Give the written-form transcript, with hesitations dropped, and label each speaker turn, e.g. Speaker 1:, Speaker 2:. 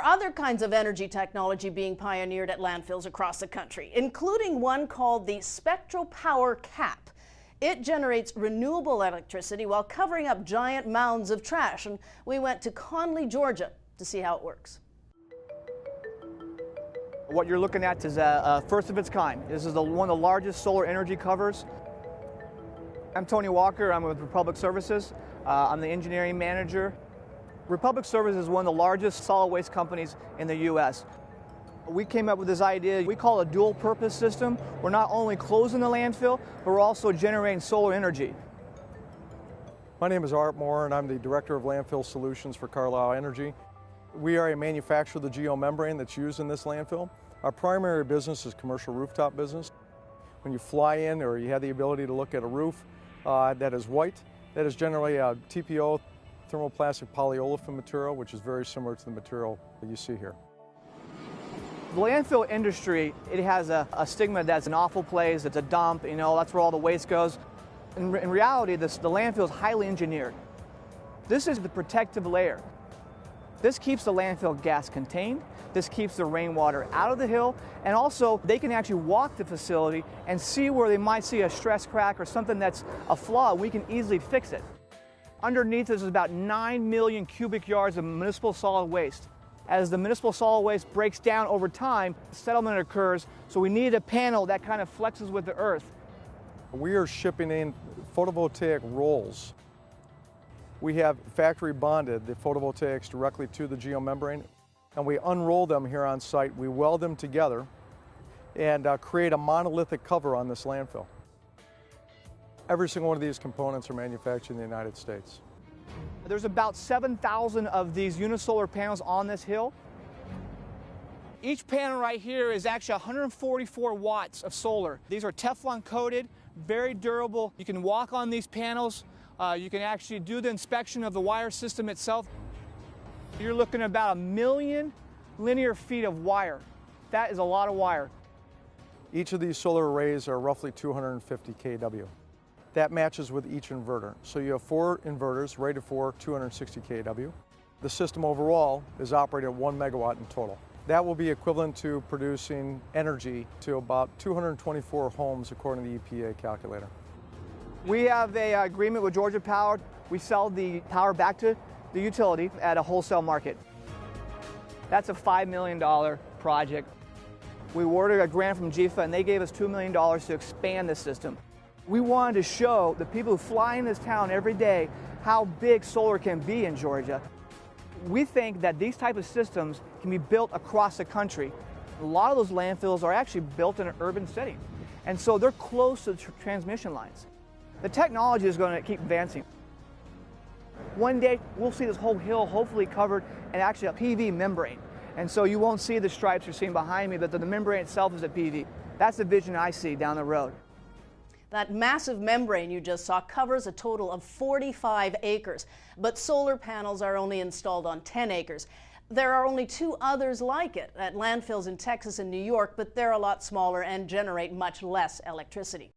Speaker 1: other kinds of energy technology being pioneered at landfills across the country, including one called the Spectral Power Cap. It generates renewable electricity while covering up giant mounds of trash. And we went to Conley, Georgia to see how it works.
Speaker 2: What you're looking at is a first of its kind. This is one of the largest solar energy covers. I'm Tony Walker. I'm with Republic Services. I'm the engineering manager. Republic Services is one of the largest solid waste companies in the U.S. We came up with this idea we call a dual purpose system. We're not only closing the landfill, but we're also generating solar energy.
Speaker 3: My name is Art Moore, and I'm the Director of Landfill Solutions for Carlisle Energy. We are a manufacturer of the geomembrane that's used in this landfill. Our primary business is commercial rooftop business. When you fly in or you have the ability to look at a roof that is white, that is generally a TPO, thermoplastic polyolefin material, which is very similar to the material that you see here.
Speaker 2: The landfill industry, it has a stigma that's an awful place, it's a dump, that's where all the waste goes. In reality, the landfill is highly engineered. This is the protective layer. This keeps the landfill gas contained, this keeps the rainwater out of the hill, and also they can actually walk the facility and see where they might see a stress crack or something that's a flaw. We can easily fix it. Underneath this is about 9 million cubic yards of municipal solid waste. As the municipal solid waste breaks down over time, settlement occurs, so we need a panel that kind of flexes with the earth.
Speaker 3: We are shipping in photovoltaic rolls. We have factory bonded the photovoltaics directly to the geomembrane, and we unroll them here on site. We weld them together and create a monolithic cover on this landfill. Every single one of these components are manufactured in the United States.
Speaker 2: There's about 7,000 of these unisolar panels on this hill. Each panel right here is actually 144 watts of solar. These are Teflon coated, very durable. You can walk on these panels. You can actually do the inspection of the wire system itself. You're looking at about 1 million linear feet of wire. That is a lot of wire.
Speaker 3: Each of these solar arrays are roughly 250 kW. That matches with each inverter. So you have 4 inverters rated for 260 kW. The system overall is operating at 1 megawatt in total. That will be equivalent to producing energy to about 224 homes according to the EPA calculator.
Speaker 2: We have an agreement with Georgia Power. We sell the power back to the utility at a wholesale market. That's a $5 million project. We awarded a grant from GFA and they gave us $2 million to expand the system. We wanted to show the people who fly in this town every day how big solar can be in Georgia. We think that these type of systems can be built across the country. A lot of those landfills are actually built in an urban setting, and so they're close to the transmission lines. The technology is going to keep advancing. One day, we'll see this whole hill hopefully covered in actually a PV membrane, and so you won't see the stripes you're seeing behind me, but the membrane itself is a PV. That's the vision I see down the road.
Speaker 1: That massive membrane you just saw covers a total of 45 acres, but solar panels are only installed on 10 acres. There are only 2 others like it at landfills in Texas and New York, but they're a lot smaller and generate much less electricity.